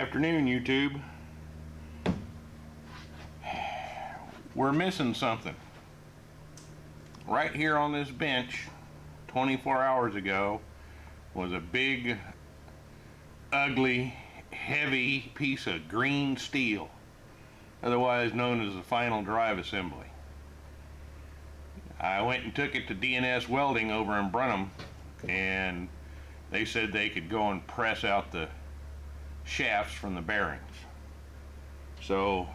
afternoon, YouTube. We're missing something. Right here on this bench, 24 hours ago, was a big, ugly, heavy piece of green steel, otherwise known as the final drive assembly. I went and took it to D&S Welding over in Brenham, and they said they could go and press out the shafts from the bearings. So,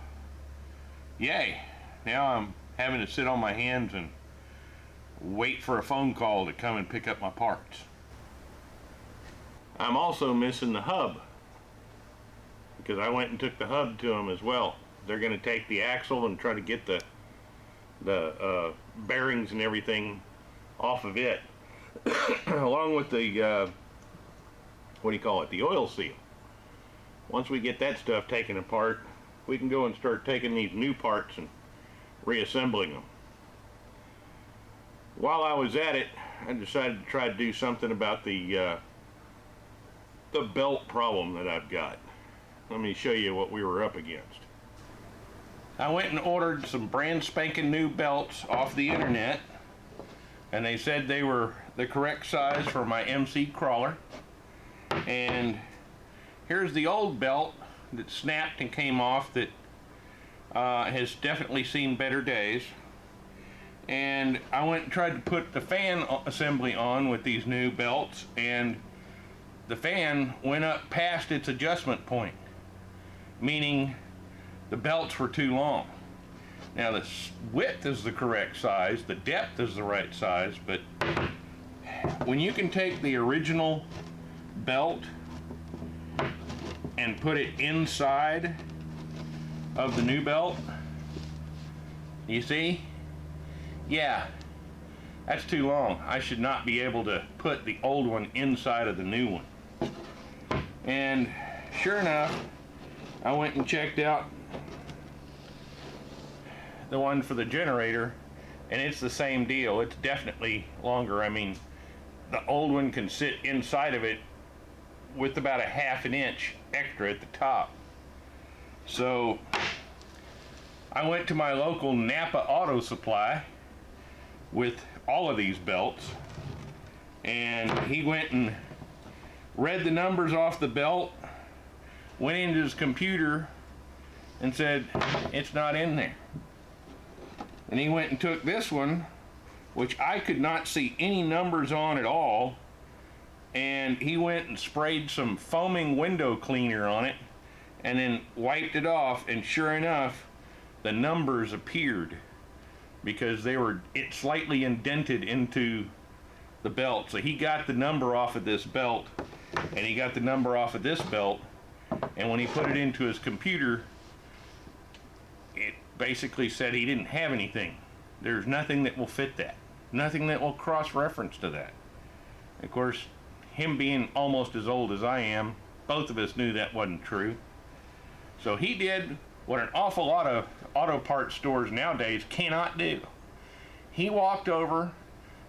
yay. Now I'm having to sit on my hands and wait for a phone call to come and pick up my parts. I'm also missing the hub, because I went and took the hub to them as well. They're going to take the axle and try to get the bearings and everything off of it, along with the what do you call it, the oil seal. Once we get that stuff taken apart, we can go and start taking these new parts and reassembling them. While I was at it, I decided to try to do something about the belt problem that I've got. Let me show you what we were up against. I went and ordered some brand spanking new belts off the internet, and they said they were the correct size for my MC crawler. And here's the old belt that snapped and came off that has definitely seen better days. And I went and tried to put the fan assembly on with these new belts, and the fan went up past its adjustment point, meaning the belts were too long. Now the width is the correct size, the depth is the right size, but when you can take the original belt and put it inside of the new belt, you see? Yeah, that's too long. I should not be able to put the old one inside of the new one. And sure enough, I went and checked out the one for the generator, and it's the same deal. It's definitely longer. I mean, the old one can sit inside of it with about a ½ an inch extra at the top. So I went to my local NAPA auto supply with all of these belts, and he went and read the numbers off the belt, went into his computer and said it's not in there. And he went and took this one, which I could not see any numbers on at all, and he went and sprayed some foaming window cleaner on it and then wiped it off, and sure enough, the numbers appeared because they were slightly indented into the belt. So he got the number off of this belt, and he got the number off of this belt, and when he put it into his computer, it basically said he didn't have anything. There's nothing that will fit that, nothing that will cross-reference to that. Of course, him being almost as old as I am, both of us knew that wasn't true. So he did what an awful lot of auto parts stores nowadays cannot do. He walked over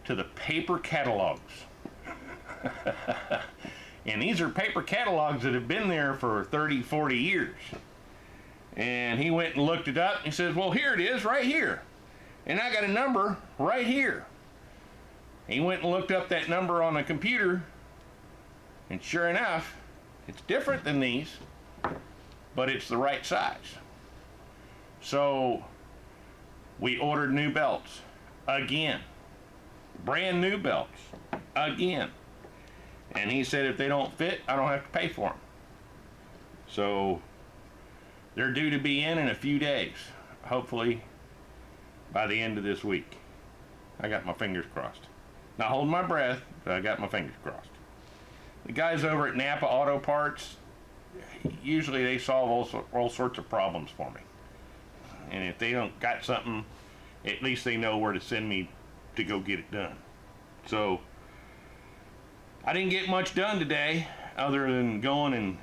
to the paper catalogs. And these are paper catalogs that have been there for 30, 40 years. And he went and looked it up, and he says, well, here it is, right here. And I got a number right here. He went and looked up that number on the computer, and sure enough, it's different than these, but it's the right size. So we ordered new belts again, brand new belts again. And he said if they don't fit, I don't have to pay for them. So they're due to be in a few days, hopefully by the end of this week. I got my fingers crossed. Not holding my breath, but I got my fingers crossed. The guys over at NAPA Auto Parts, usually they solve all sorts of problems for me. And if they don't got something, at least they know where to send me to go get it done. So I didn't get much done today other than going and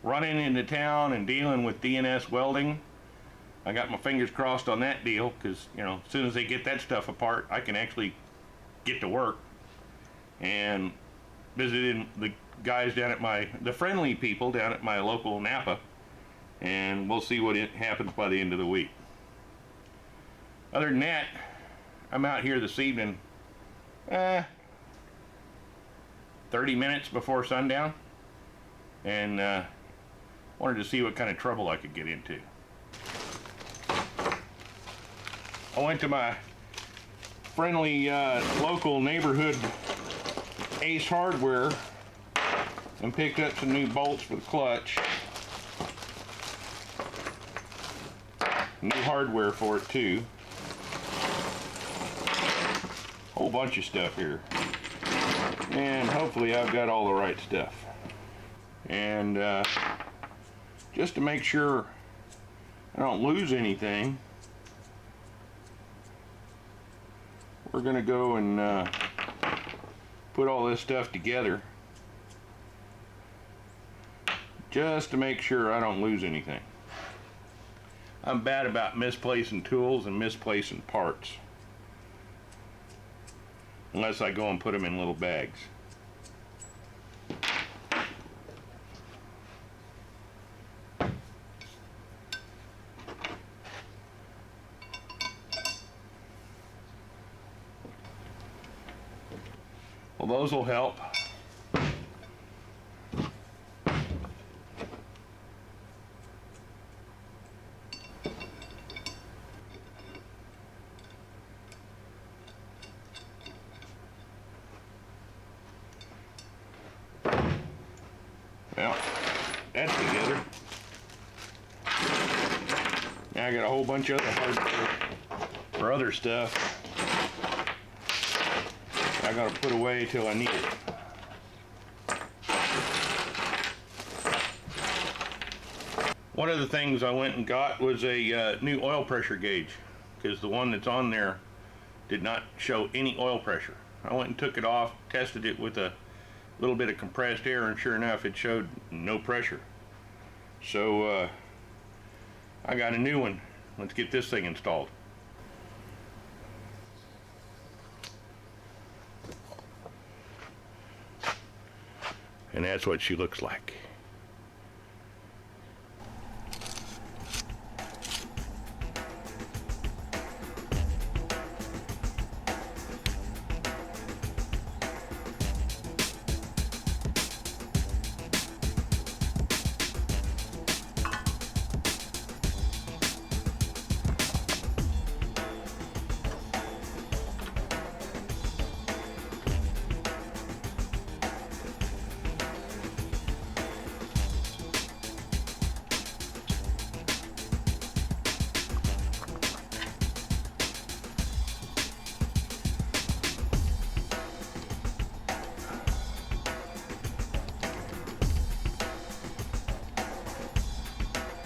running into town and dealing with D&S Welding. I got my fingers crossed on that deal, because you know, as soon as they get that stuff apart, I can actually get to work. And visited the guys down at the friendly people down at my local NAPA, and we'll see what happens by the end of the week. Other than that, I'm out here this evening 30 minutes before sundown, and wanted to see what kind of trouble I could get into. I went to my friendly local neighborhood Ace Hardware and picked up some new bolts for the clutch. New hardware for it too. Whole bunch of stuff here. And hopefully I've got all the right stuff. And just to make sure I don't lose anything, we're gonna go and put all this stuff together just to make sure I don't lose anything. I'm bad about misplacing tools and misplacing parts, unless I go and put them in little bags. Well, those will help. Well, that's together. Now I got a whole bunch of other hardware for other stuff I gotta put away till I need it. One of the things I went and got was a new oil pressure gauge, because the one that's on there did not show any oil pressure. I went and took it off, tested it with a little bit of compressed air, and sure enough it showed no pressure. So I got a new one. Let's get this thing installed. And that's what she looks like.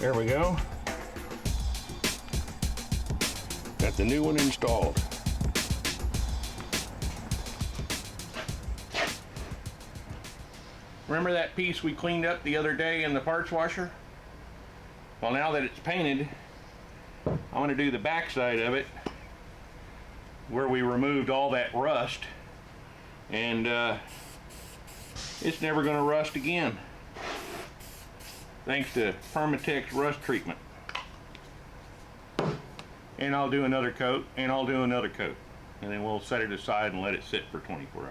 There we go. Got the new one installed. Remember that piece we cleaned up the other day in the parts washer? Well, now that it's painted, I'm going to do the back side of it where we removed all that rust, and it's never going to rust again, thanks to Permatex rust treatment. And I'll do another coat, and I'll do another coat, and then we'll set it aside and let it sit for 24 hours.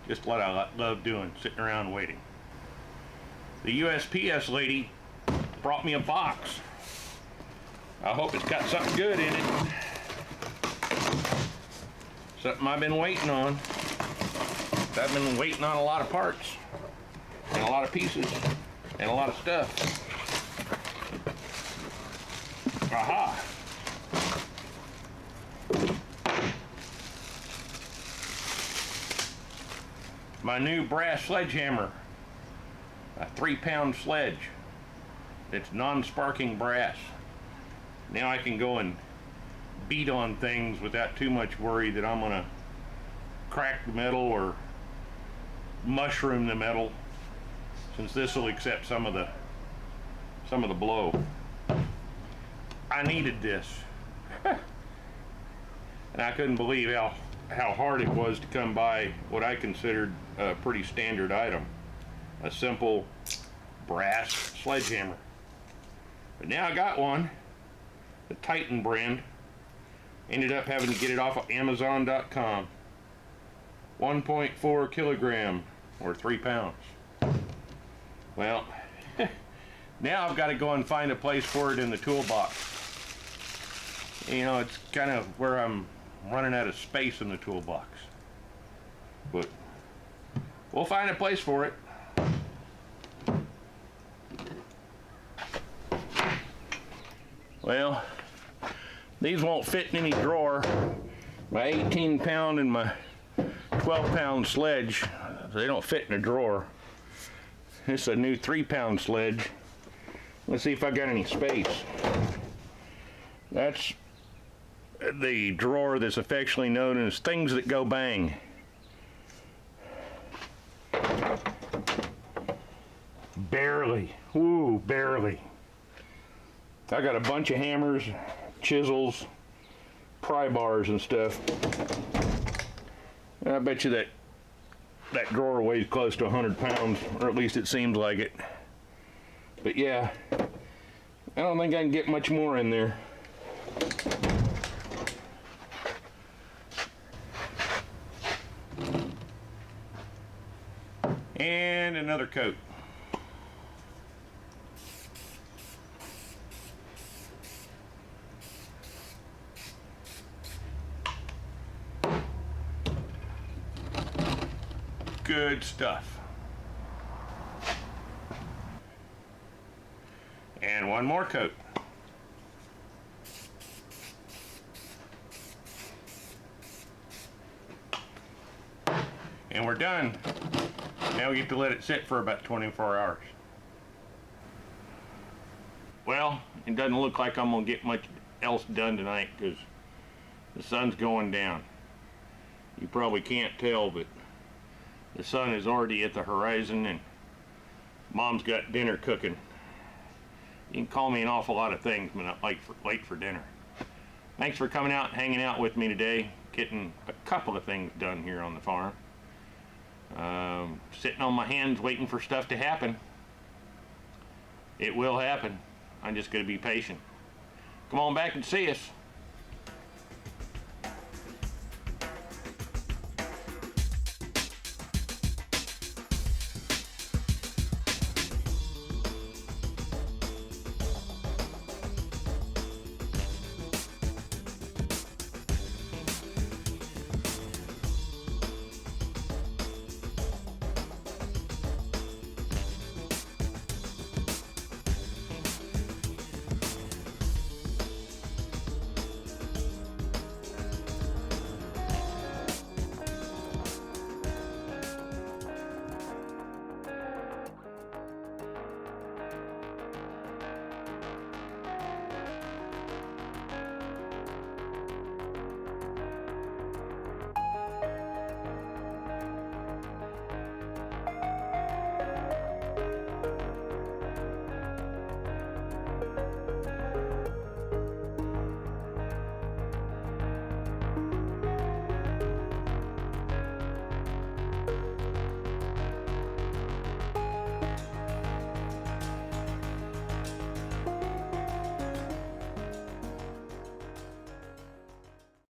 Just what I love doing, sitting around waiting. The USPS lady brought me a box. I hope it's got something good in it. Something I've been waiting on. I've been waiting on a lot of parts, and a lot of pieces, and a lot of stuff. Aha! My new brass sledgehammer, a 3-pound sledge that's non-sparking brass. Now I can go and beat on things without too much worry that I'm gonna crack the metal or mushroom the metal, since this will accept some of the blow. I needed this. And I couldn't believe how hard it was to come by what I considered a pretty standard item, a simple brass sledgehammer. But now I got one, the Titan brand. Ended up having to get it off of Amazon.com. 1.4 kilogram, or 3 pounds. Well, now I've got to go and find a place for it in the toolbox. You know, it's kind of where I'm running out of space in the toolbox. But we'll find a place for it. Well, these won't fit in any drawer. My 18 pound and my 12 pound sledge, they don't fit in a drawer. This is a new 3 pound sledge. Let's see if I got any space. That's the drawer that's affectionately known as things that go bang. Barely, ooh, barely. I got a bunch of hammers, chisels, pry bars and stuff. And I bet you that drawer weighs close to 100 pounds, or at least it seems like it. But yeah, I don't think I can get much more in there. And another coat. Good stuff. And one more coat. And we're done. Now we get to let it sit for about 24 hours. Well, it doesn't look like I'm gonna get much else done tonight because the sun's going down. You probably can't tell, but the sun is already at the horizon and Mom's got dinner cooking. You can call me an awful lot of things, but not late for dinner. Thanks for coming out and hanging out with me today, getting a couple of things done here on the farm. Sitting on my hands waiting for stuff to happen. It will happen. I'm just going to be patient. Come on back and see us.